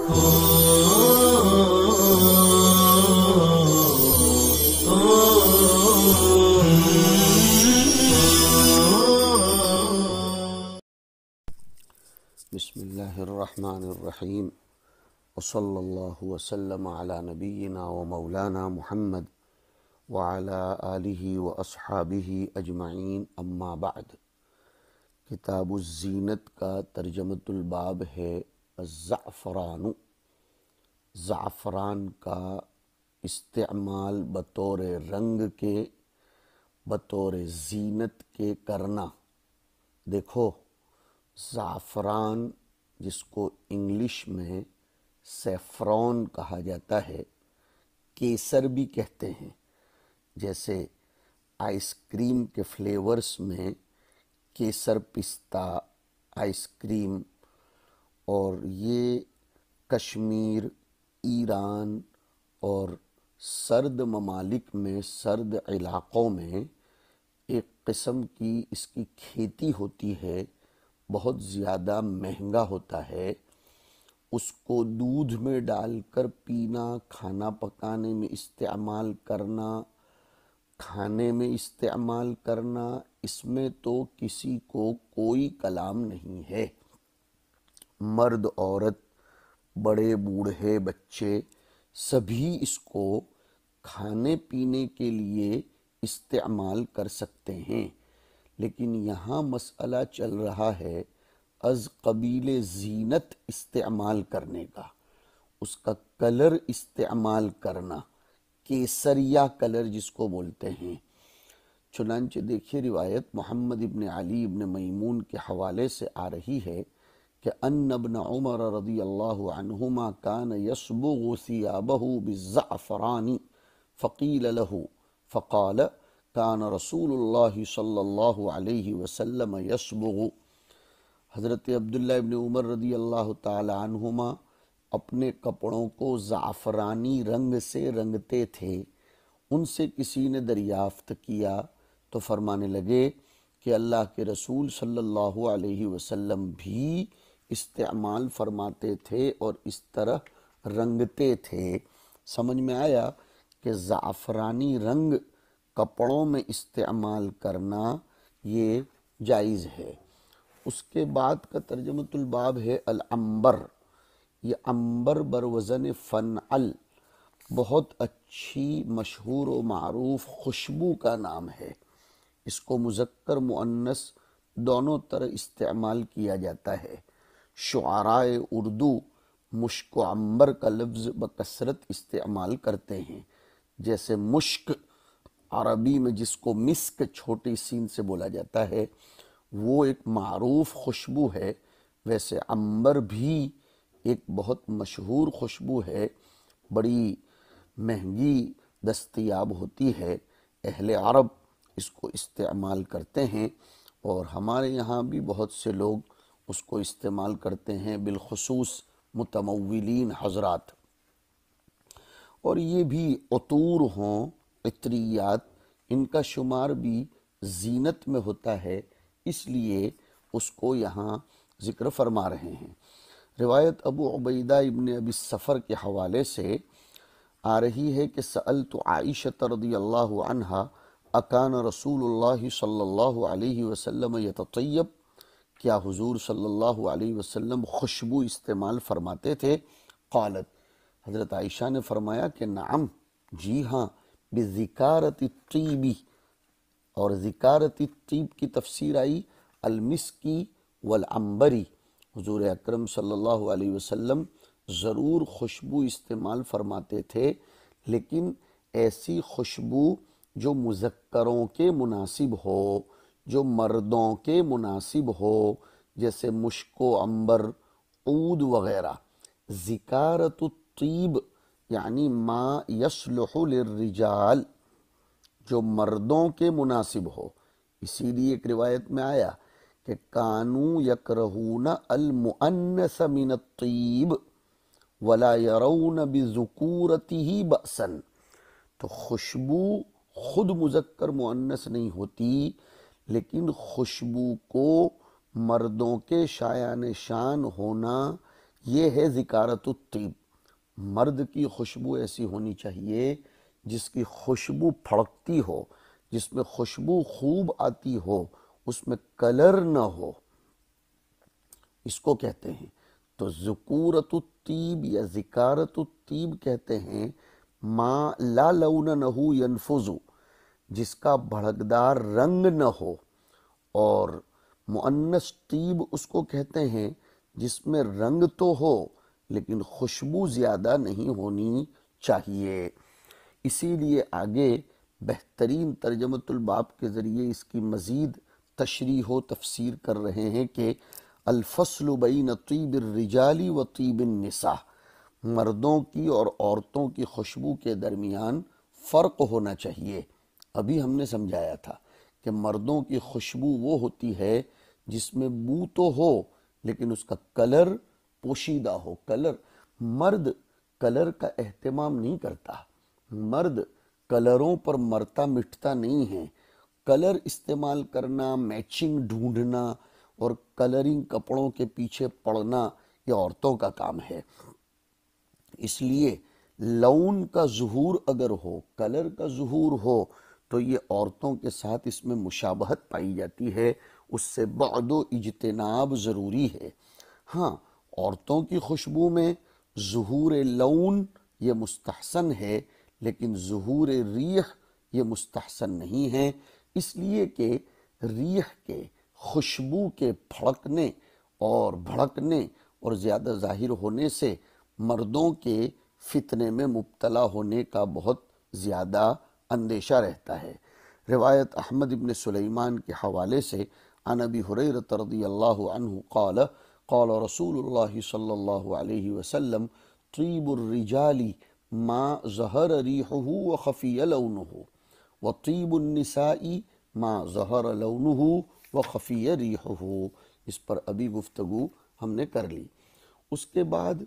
بسم اللہ الرحمن الرحیم وصلی اللہ وسلم علی نبینا و مولانا محمد وعلی آلہ و اصحابہ اجمعین، اما بعد۔ کتاب الزینت کا ترجمۃ الباب ہے الزعفران، زعفران کا استعمال بطور رنگ کے، بطور زینت کے کرنا۔ دیکھو، زعفران جس کو انگلش میں سیفرون کہا جاتا ہے، کیسر بھی کہتے ہیں، جیسے آئس کریم کے فلیورز میں کیسر پستہ آئس کریم، اور یہ کشمیر، ایران اور سرد ممالک میں، سرد علاقوں میں ایک قسم کی اس کی کھیتی ہوتی ہے، بہت زیادہ مہنگا ہوتا ہے۔ اس کو دودھ میں ڈال کر پینا، کھانا پکانے میں استعمال کرنا، کھانے میں استعمال کرنا، اس میں تو کسی کو کوئی کلام نہیں ہے۔ مرد، عورت، بڑے بوڑھے، بچے، سبھی اس کو کھانے پینے کے لیے استعمال کر سکتے ہیں۔ لیکن یہاں مسئلہ چل رہا ہے از قبیل زینت استعمال کرنے کا، اس کا کلر استعمال کرنا، کیسریا کلر جس کو بولتے ہیں۔ چنانچہ دیکھیے، روایت محمد ابن علی ابن میمون کے حوالے سے آ رہی ہے کہ ان ابن عمر رضی اللہ عنہما کان یصبغ ثیابہ بالزعفران فقیل له فقال کان رسول اللہ صلی اللہ علیہ وسلم یصبغ۔ حضرت عبداللہ ابن عمر رضی اللہ تعالی عنہما اپنے کپڑوں کو زعفرانی رنگ سے رنگتے تھے۔ ان سے کسی نے دریافت کیا تو فرمانے لگے کہ اللہ کے رسول صلی اللہ علیہ وسلم بھی استعمال فرماتے تھے اور اس طرح رنگتے تھے۔ سمجھ میں آیا کہ زعفرانی رنگ کپڑوں میں استعمال کرنا یہ جائز ہے۔ اس کے بعد کا ترجمۃ الباب ہے العنبر۔ یہ عنبر بروزن فنعل، بہت اچھی مشہور و معروف خوشبو کا نام ہے۔ اس کو مذکر مؤنث دونوں طرح استعمال کیا جاتا ہے۔ شعراء اردو مشک و عنبر کا لفظ بکثرت استعمال کرتے ہیں، جیسے مشک عربی میں جس کو مسک چھوٹی سین سے بولا جاتا ہے، وہ ایک معروف خوشبو ہے، ویسے عنبر بھی ایک بہت مشہور خوشبو ہے، بڑی مہنگی دستیاب ہوتی ہے۔ اہل عرب اس کو استعمال کرتے ہیں اور ہمارے یہاں بھی بہت سے لوگ اس کو استعمال کرتے ہیں، بالخصوص متمولین حضرات۔ اور یہ بھی عطور ہوں، عطریات، ان کا شمار بھی زینت میں ہوتا ہے، اس لیے اس کو یہاں ذکر فرما رہے ہیں۔ روایت ابو عبیدہ ابن ابی الصفر کے حوالے سے آ رہی ہے کہ سألت عائشہ رضی اللہ عنہا اکان رسول اللہ صلی اللہ علیہ وسلم یتطیب، کیا حضور صلی اللہ علیہ وسلم خوشبو استعمال فرماتے تھے؟ قالت، حضرت عائشہ نے فرمایا کہ نعم، جی ہاں، بذکارۃ الطیب، اور ذکارۃ الطیب کی تفسیر آئی المسکی والعنبری۔ حضور اکرم صلی اللہ علیہ وسلم ضرور خوشبو استعمال فرماتے تھے، لیکن ایسی خوشبو جو مذکروں کے مناسب ہو، جو مردوں کے مناسب ہو، جیسے مشک و عنبر، عود وغیرہ۔ ذکارۃ الطیب یعنی ما یصلح للرجال، جو مردوں کے مناسب ہو۔ اسی لیے ایک روایت میں آیا کہ کانوا یکرہون المؤنث من الطیب ولا یرون بذکورتہ بأسا، تو خوشبو خود مذکر مؤنث نہیں ہوتی، لیکن خوشبو کو مردوں کے شایان شان ہونا یہ ہے ذکارت الطیب۔ مرد کی خوشبو ایسی ہونی چاہیے جس کی خوشبو پھڑکتی ہو، جس میں خوشبو خوب آتی ہو، اس میں کلر نہ ہو، اس کو کہتے ہیں۔ تو ذکورت الطیب یا ذکارت الطیب کہتے ہیں ما لا لون نہ ینفذ، جس کا بھڑکدار رنگ نہ ہو، اور مؤنث طیب اس کو کہتے ہیں جس میں رنگ تو ہو لیکن خوشبو زیادہ نہیں ہونی چاہیے۔ اسی لیے آگے بہترین ترجمۃ الباب کے ذریعے اس کی مزید تشریح و تفسیر کر رہے ہیں کہ الفصل بین طیب الرجال و طیب النساء، مردوں کی اور عورتوں کی خوشبو کے درمیان فرق ہونا چاہیے۔ ابھی ہم نے سمجھایا تھا کہ مردوں کی خوشبو وہ ہوتی ہے جس میں بو تو ہو لیکن اس کا کلر پوشیدہ ہو۔ مرد کلر کا اہتمام نہیں کرتا، مرد کلروں پر مرتا مٹتا نہیں ہے۔ کلر استعمال کرنا، میچنگ ڈھونڈنا اور کلرنگ کپڑوں کے پیچھے پڑنا یہ عورتوں کا کام ہے۔ اس لیے لون کا ظہور اگر ہو، کلر کا ظہور ہو، تو یہ عورتوں کے ساتھ اس میں مشابہت پائی جاتی ہے، اس سے بعد و اجتناب ضروری ہے۔ ہاں، عورتوں کی خوشبو میں ظہور لون یہ مستحسن ہے، لیکن ظہور ریح یہ مستحسن نہیں ہے، اس لیے کہ ریح کے، خوشبو کے پھڑکنے اور بھڑکنے اور زیادہ ظاہر ہونے سے مردوں کے فتنے میں مبتلا ہونے کا بہت زیادہ اندیشہ رہتا ہے۔ روایت احمد ابن سلیمان کے حوالے سے عن ابی ہریرہ رضی اللہ عنہ قال قال رسول اللہ صلی اللہ علیہ وسلم طیب الرجال ما ظہر ریحہ وخفی لونہ وطیب النساء ما ظہر لونہ وخفی ریحہ۔ اس پر ابھی گفتگو ہم نے کر لی۔ اس کے بعد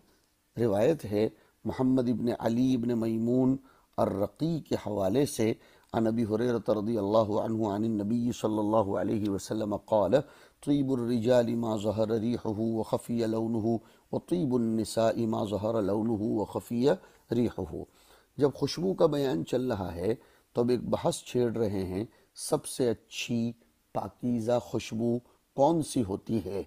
روایت ہے محمد ابن علی ابن میمون الرقی کے حوالے سے عن ابی ہریرہ رضی اللہ عنہ عن النبی صلی اللہ علیہ وسلم قال طیب الرجال ما ظہر ریحہ وخفی لونہ وطیب النساء ما ظہر لونہ وخفی ریحہ۔ جب خوشبو کا بیان چل رہا ہے تو اب ایک بحث چھیڑ رہے ہیں، سب سے اچھی پاکیزہ خوشبو کون سی ہوتی ہے،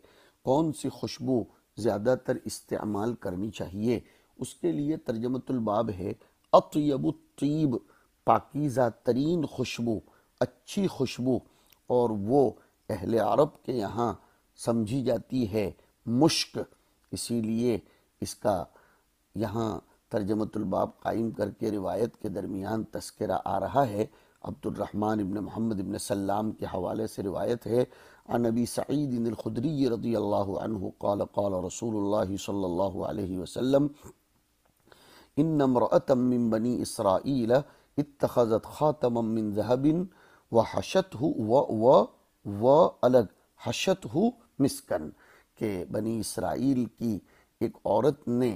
کون سی خوشبو زیادہ تر استعمال کرنی چاہیے۔ اس کے لیے ترجمۃ الباب ہے اطیب الطیب، پاکیزہ ترین خوشبو، اچھی خوشبو، اور وہ اہل عرب کے یہاں سمجھی جاتی ہے مشک، اسی لیے اس کا یہاں ترجمۃ الباب قائم کر کے روایت کے درمیان تذکرہ آ رہا ہے۔ عبد الرحمن ابن محمد ابن سلام کے حوالے سے روایت ہے عن ابی سعید الخدری رضی اللہ عنہ قال قال رسول اللہ صلی اللہ علیہ وسلم ان امرأة من بنی اسرائیل اتخذت خاتما من ذهب حشته مسکن، کہ بنی اسرائیل کی ایک عورت نے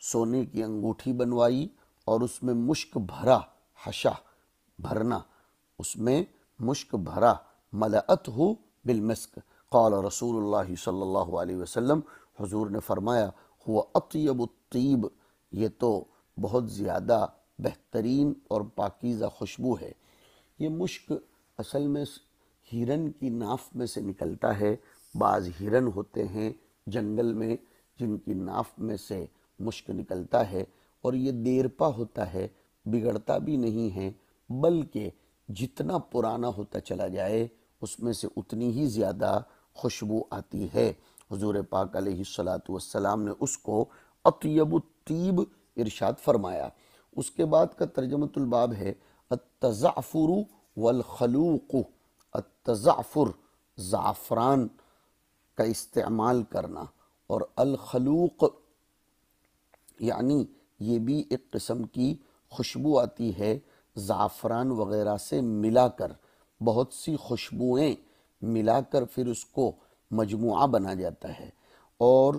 سونے کی انگوٹھی بنوائی اور اس میں مشک بھرا، حشا بھرنا، اس میں مشک بھرا، ملأتہ بالمسک۔ قال رسول اللہ صلی اللہ علیہ وسلم، حضور نے فرمایا هو اطیب الطیب، یہ تو بہت زیادہ بہترین اور پاکیزہ خوشبو ہے۔ یہ مشک اصل میں ہرن کی ناف میں سے نکلتا ہے۔ بعض ہرن ہوتے ہیں جنگل میں جن کی ناف میں سے مشک نکلتا ہے، اور یہ دیرپا ہوتا ہے، بگڑتا بھی نہیں ہے، بلکہ جتنا پرانا ہوتا چلا جائے اس میں سے اتنی ہی زیادہ خوشبو آتی ہے۔ حضور پاک علیہ السلام نے اس کو اطیب الطیب ارشاد فرمایا۔ اس کے بعد کا ترجمۃ الباب ہے التزعفر والخلوق، التزعفر زعفران کا استعمال کرنا، اور الخلوق یعنی یہ بھی ایک قسم کی خوشبو آتی ہے زعفران وغیرہ سے ملا کر، بہت سی خوشبوئیں ملا کر پھر اس کو مجموعہ بنا جاتا ہے، اور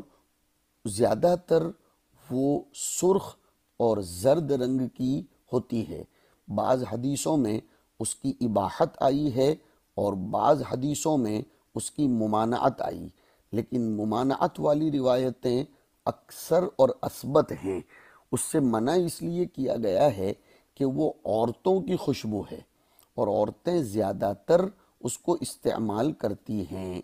زیادہ تر وہ سرخ اور زرد رنگ کی ہوتی ہے۔ بعض حدیثوں میں اس کی اباحت آئی ہے اور بعض حدیثوں میں اس کی ممانعت آئی، لیکن ممانعت والی روایتیں اکثر اور اثبت ہیں، اس سے منع اس لیے کیا گیا ہے کہ وہ عورتوں کی خوشبو ہے اور عورتیں زیادہ تر اس کو استعمال کرتی ہیں،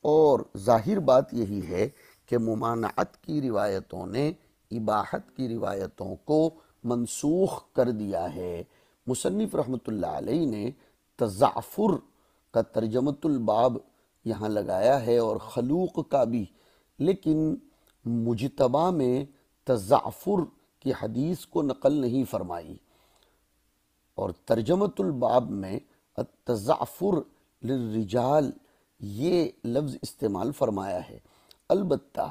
اور ظاہر بات یہی ہے کہ ممانعت کی روایتوں نے اباحت کی روایتوں کو منسوخ کر دیا ہے۔ مصنف رحمۃ اللہ علیہ نے تزعفر کا ترجمۃ الباب یہاں لگایا ہے اور خلوق کا بھی، لیکن مجتبہ میں تزعفر کی حدیث کو نقل نہیں فرمائی، اور ترجمۃ الباب میں التزعفر للرجال یہ لفظ استعمال فرمایا ہے۔ البتہ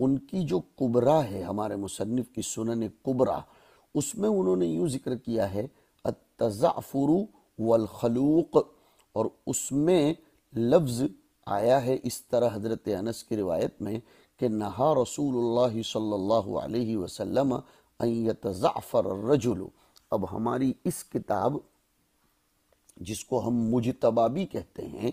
ان کی جو کبرا ہے، ہمارے مصنف کی سنن کبرا، اس میں انہوں نے یوں ذکر کیا ہے التزعفر والخلوق، اور اس میں لفظ آیا ہے اس طرح حضرت انس کی روایت میں کہ نہا رسول اللہ صلی اللہ علیہ وسلم ان یتزعفر الرجل۔ اب ہماری اس کتاب جس کو ہم مجتبہ بھی کہتے ہیں،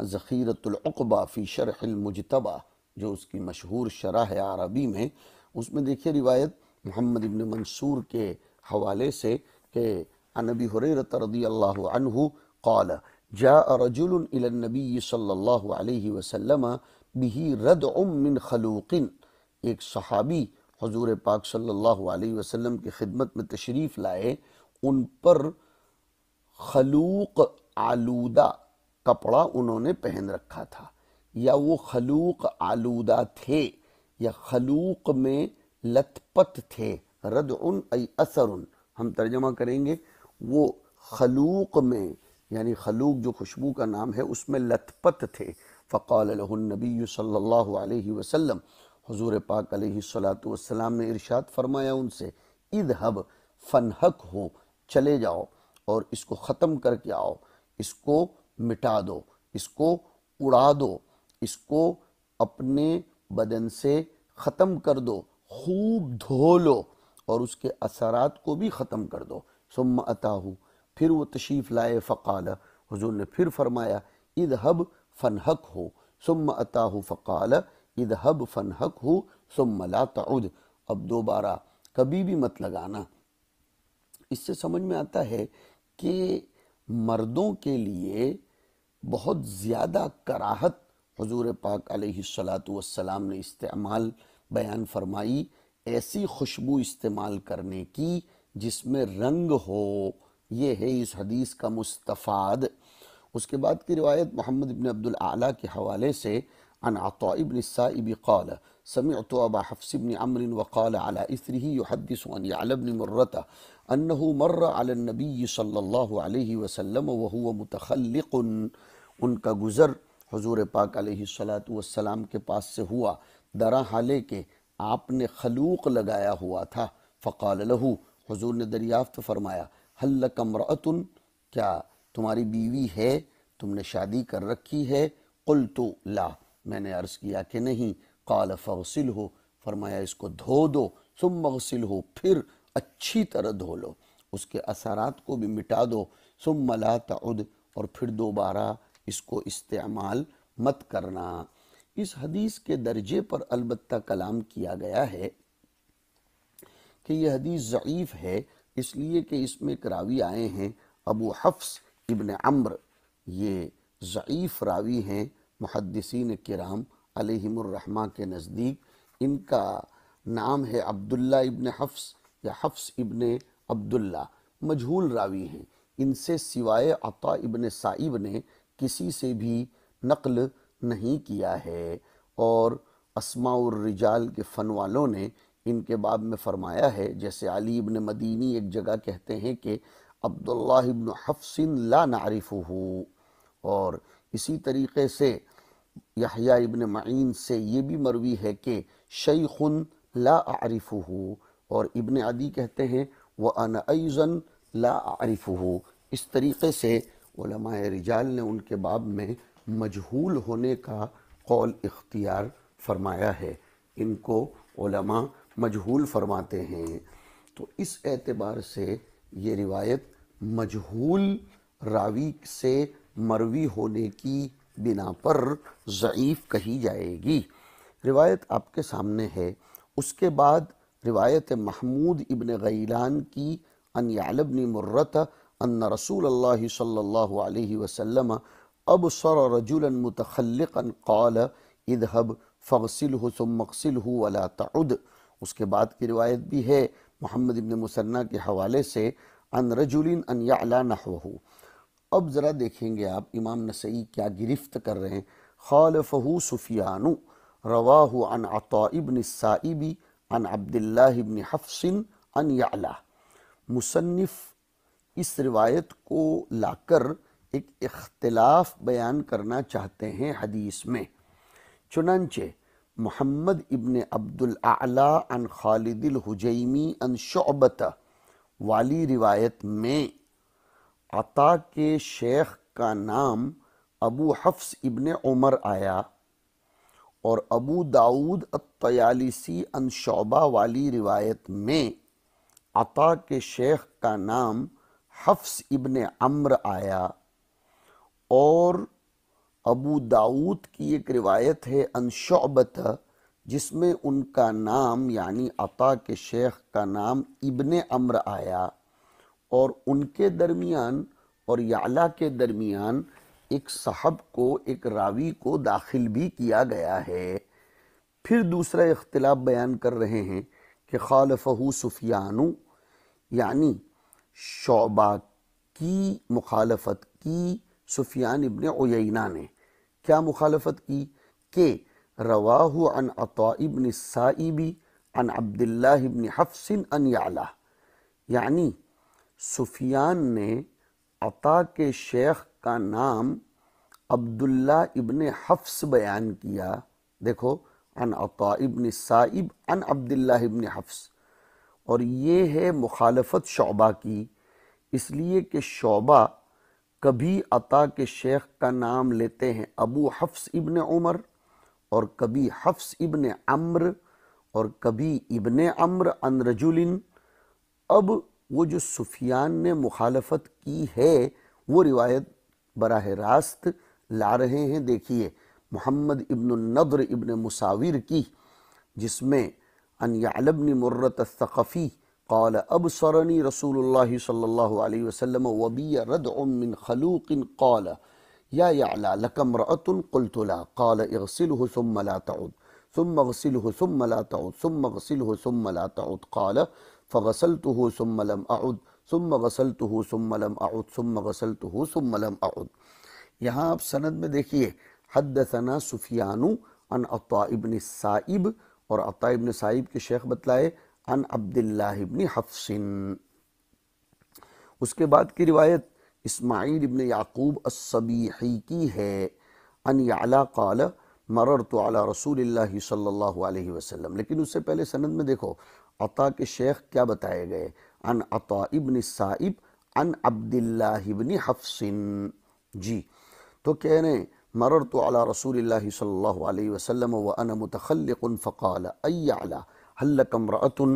ذخیرۃ العقبہ فی شرح المجتبہ، جو اس کی مشہور شرح ہے عربی میں، اس میں دیکھیے روایت محمد ابن منصور کے حوالے سے کہ عن ابی ہریرہ رضی اللہ عنہ قال جاء رجل الى النبی صلی اللہ علیہ وسلم به ردع من خلوق، ایک صحابی حضور پاک صلی اللہ علیہ وسلم کی خدمت میں تشریف لائے، ان پر خلوق آلودہ کپڑا انہوں نے پہن رکھا تھا، یا وہ خلوق آلودہ تھے یا خلوق میں لت پت تھے۔ ردع ای اثر، ہم ترجمہ کریں گے وہ خلوق میں، یعنی خلوق جو خوشبو کا نام ہے اس میں لت پت تھے۔ فقال له النبی صلی اللہ علیہ وسلم، حضور پاک علیہ السلام نے ارشاد فرمایا ان سے، اذهب فنحک ہو، چلے جاؤ اور اس کو ختم کر کے آؤ، اس کو مٹا دو، اس کو اڑا دو، اس کو اپنے بدن سے ختم کر دو، خوب دھو لو اور اس کے اثرات کو بھی ختم کر دو۔ ثم اتاہ، پھر وہ تشریف لائے، فقال، حضور نے پھر فرمایا اذهب فنحک ہو، ثم اتاہ فقال اذهب فنحک ہو ثم لا تعد، اب دوبارہ کبھی بھی مت لگانا۔ اس سے سمجھ میں آتا ہے کہ مردوں کے لیے بہت زیادہ کراہت حضور پاک علیہ السلام نے استعمال بیان فرمائی، ایسی خوشبو استعمال کرنے کی جس میں رنگ ہو، یہ ہے اس حدیث کا مستفاد۔ اس کے بعد کی روایت محمد بن عبد الاعلیٰ کے حوالے سے عن عطاء بن السائب قال سمعت ابا حفص بن عمرو وقال على اثره يحدث عن يعلى بن مرة انه مر على النبي صلی اللہ علیہ وسلم وهو متخلق، ان کا گزر حضور پاک علیہ السلام کے پاس سے ہوا درا حالے کہ آپ نے خلوق لگایا ہوا تھا۔ فقال له، حضور نے دریافت فرمایا، هل لك امرأة، کیا تمہاری بیوی ہے، تم نے شادی کر رکھی ہے؟ قلت لا، میں نے عرض کیا کہ نہیں۔ قال فاغسلہ، فرمایا اس کو دھو دو، ثم اغسلہ، پھر اچھی طرح دھو لو، اس کے اثرات کو بھی مٹا دو، ثم لا تعد، اور پھر دوبارہ اس کو استعمال مت کرنا۔ اس حدیث کے درجے پر البتہ کلام کیا گیا ہے کہ یہ حدیث ضعیف ہے، اس لیے کہ اس میں ایک راوی آئے ہیں ابو حفص ابن عمرو، یہ ضعیف راوی ہیں محدثین کرام علیہم الرحمہ کے نزدیک۔ ان کا نام ہے عبداللہ ابن حفص یا حفص ابن عبداللہ، مجہول راوی ہیں، ان سے سوائے عطاء ابن سائب نے کسی سے بھی نقل نہیں کیا ہے، اور اسماء الرجال کے فن والوں نے ان کے باب میں فرمایا ہے، جیسے علی ابن مدینی ایک جگہ کہتے ہیں کہ عبداللہ ابن حفص لا نعرفہ، اور اسی طریقے سے یحییٰ ابن معین سے یہ بھی مروی ہے کہ شیخ لا اعرفہ، اور ابن عدی کہتے ہیں وَأَنَا أَيْضًا لا اعرفہ۔ اس طریقے سے علماء رجال نے ان کے باب میں مجہول ہونے کا قول اختیار فرمایا ہے، ان کو علماء مجہول فرماتے ہیں۔ تو اس اعتبار سے یہ روایت مجہول راوی سے مروی ہونے کی بنا پر ضعیف کہی جائے گی۔ روایت آپ کے سامنے ہے، اس کے بعد روایت محمود ابن غیلان کی ان یعلا بن مرۃ ان رسول اللہ صلی اللہ علیہ وسلم ابصر رجلا متخلقا قال اذهب فاغسله ثم اغسله ولا تعد۔ اس کے بعد کی روایت بھی ہے محمد ابن مثنیٰ کے حوالے سے ان رجل ان یعلا نحوہ۔ اب ذرا دیکھیں گے آپ امام نسائی کیا گرفت کر رہے ہیں۔ خالفہ سفیان رواہ عن عطاء بن السائب عن عبداللہ بن حفص عن یعلا۔ مصنف اس روایت کو لا کر ایک اختلاف بیان کرنا چاہتے ہیں حدیث میں۔ چنانچہ محمد ابن عبد الاعلی عن خالد الحجیمی عن شعبۃ والی روایت میں عطا کے شیخ کا نام ابو حفص ابن عمر آیا، اور ابو داود الطیالسی عن شعبہ والی روایت میں عطا کے شیخ کا نام حفص ابن عمر آیا، اور ابو داود کی ایک روایت ہے عن شعبۃ جس میں ان کا نام یعنی عطا کے شیخ کا نام ابن عمر آیا، اور ان کے درمیان اور یعلا کے درمیان ایک صحب کو، ایک راوی کو داخل بھی کیا گیا ہے۔ پھر دوسرا اختلاف بیان کر رہے ہیں کہ خالفہ سفیان، یعنی شعبہ کی مخالفت کی سفیان ابن عیینہ نے۔ کیا مخالفت کی؟ کہ رواہ عن عطاء بن السائب عن عبداللہ بن حفص عن یعلا، یعنی سفیان نے عطا کے شیخ کا نام عبداللہ ابن حفص بیان کیا، دیکھو عن عطاء بن السائب عن عبداللہ ابن حفص، اور یہ ہے مخالفت شعبہ کی، اس لیے کہ شعبہ کبھی عطا کے شیخ کا نام لیتے ہیں ابو حفص ابن عمر، اور کبھی حفص ابن عمر، اور کبھی ابن عمر عن رجل۔ اب وہ جو سفیان نے مخالفت کی ہے وہ روایت براہ راست لا رہے ہیں، دیکھیے محمد ابن النضر ابن مساور کی، جس میں ان یعلا بن مرۃ الثقفی قال ابصرنی رسول اللہ صلی اللہ علیہ وسلم وبی ردع من خلوق قال یا یعلا لک امرأة قلت لا قال اغسله ثم لا تعد ثم اغسله ثم لا تعد ثم اغسله ثم لا تعد قال فغسلته ثم لم اعد ثم غسلته ثم لم اعد ثم غسلته ثم لم اعد۔ یہاں آپ سند میں دیکھیے حدثنا سفیان عن عطاء بن السائب، اور عطاء بن سائب کے شیخ بتلائے عن عبداللہ بن حفص۔ اس کے بعد کی روایت اسماعیل ابن یعقوب الصبیحی کی ہے ان یعلا قال مررت علی رسول اللہ صلی اللہ علیہ وسلم، لیکن اس سے پہلے سند میں دیکھو عطا کے شیخ کیا بتائے گئے، عن عطاء ابن السائب عن عبداللہ ابن حفص۔ جی تو کہہ رہے ہیں مررت علی رسول اللہ صلی اللہ علیہ وسلم وانا متخلق فقال ای یعلا هل لک امرأة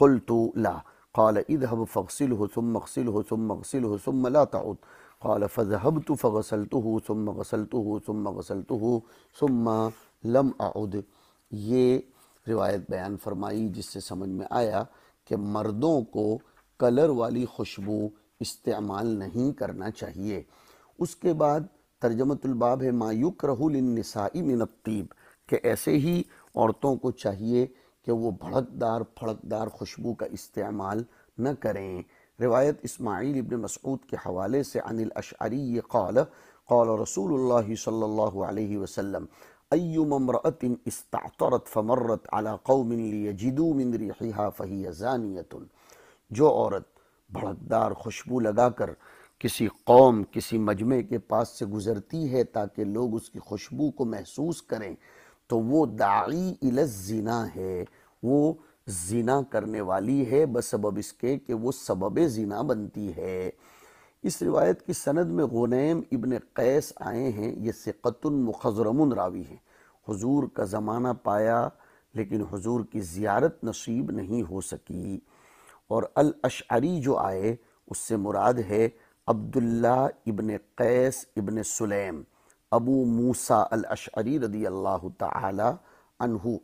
قلت لا قال اذهب فاغسله ثم اغسله ثم اغسله ثم لا تعد قال فذهبت فغسلته ثم غسلته ثم غسلته ثم لم اعد۔ یہ روایت بیان فرمائی جس سے سمجھ میں آیا کہ مردوں کو کلر والی خوشبو استعمال نہیں کرنا چاہیے۔ اس کے بعد ترجمۃ الباب ہے ما یکرہ للنساء من الطیب، کہ ایسے ہی عورتوں کو چاہیے کہ وہ پھڑکدار خوشبو کا استعمال نہ کریں۔ روایت اسماعیل ابن مسعود کے حوالے سے عن الاشعری قال قال رسول اللہ صلی اللہ علیہ وسلم ایما امرأة استعطرت فمرت على قوم لیجدوا من ریحها فہی زانیۃ، جو عورت بھڑکدار خوشبو لگا کر کسی قوم، کسی مجمع کے پاس سے گزرتی ہے تاکہ لوگ اس کی خوشبو کو محسوس کریں، تو وہ داعی الی الزنا ہے، وہ زنا کرنے والی ہے بسبب اس کے کہ وہ سبب زنا بنتی ہے۔ اس روایت کی سند میں غنیم ابن قیس آئے ہیں، یہ ثقۃ مخضرم راوی ہیں، حضور کا زمانہ پایا لیکن حضور کی زیارت نصیب نہیں ہو سکی۔ اور الاشعری جو آئے اس سے مراد ہے عبداللہ ابن قیس ابن سلیم ابو موسیٰ الاشعری رضی اللہ تعالی عنہ۔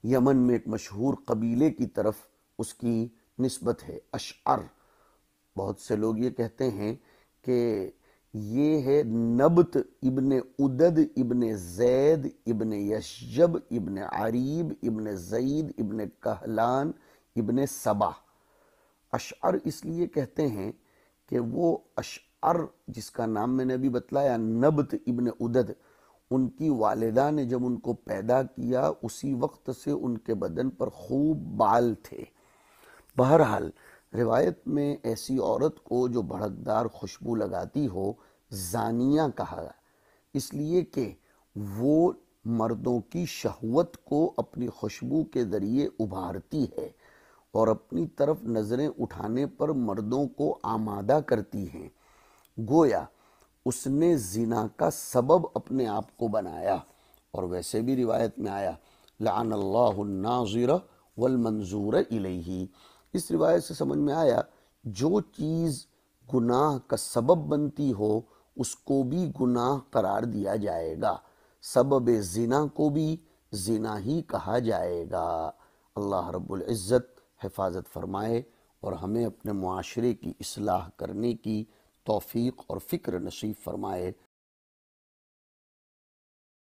یمن میں ایک مشہور قبیلے کی طرف اس کی نسبت ہے، اشعر۔ بہت سے لوگ یہ کہتے ہیں کہ یہ ہے نبت ابن عدد ابن زید ابن یشجب ابن عریب ابن زید ابن کہلان ابن سبا۔ اشعر اس لیے کہتے ہیں کہ وہ اشعر جس کا نام میں نے ابھی بتلایا، نبت ابن عدد، ان کی والدہ نے جب ان کو پیدا کیا اسی وقت سے ان کے بدن پر خوب بال تھے۔ بہرحال روایت میں ایسی عورت کو جو بھڑکدار خوشبو لگاتی ہو زانیہ کہا، اس لیے کہ وہ مردوں کی شہوت کو اپنی خوشبو کے ذریعے ابھارتی ہے اور اپنی طرف نظریں اٹھانے پر مردوں کو آمادہ کرتی ہیں۔ گویا اس نے زنا کا سبب اپنے آپ کو بنایا۔ اور ویسے بھی روایت میں آیا لعن اللہ الناظر والمنظور الیہ۔ اس روایت سے سمجھ میں آیا جو چیز گناہ کا سبب بنتی ہو اس کو بھی گناہ قرار دیا جائے گا، سبب زنا کو بھی زنا ہی کہا جائے گا۔ اللہ رب العزت حفاظت فرمائے اور ہمیں اپنے معاشرے کی اصلاح کرنے کی توفیق اور فکر نصیب فرمائے۔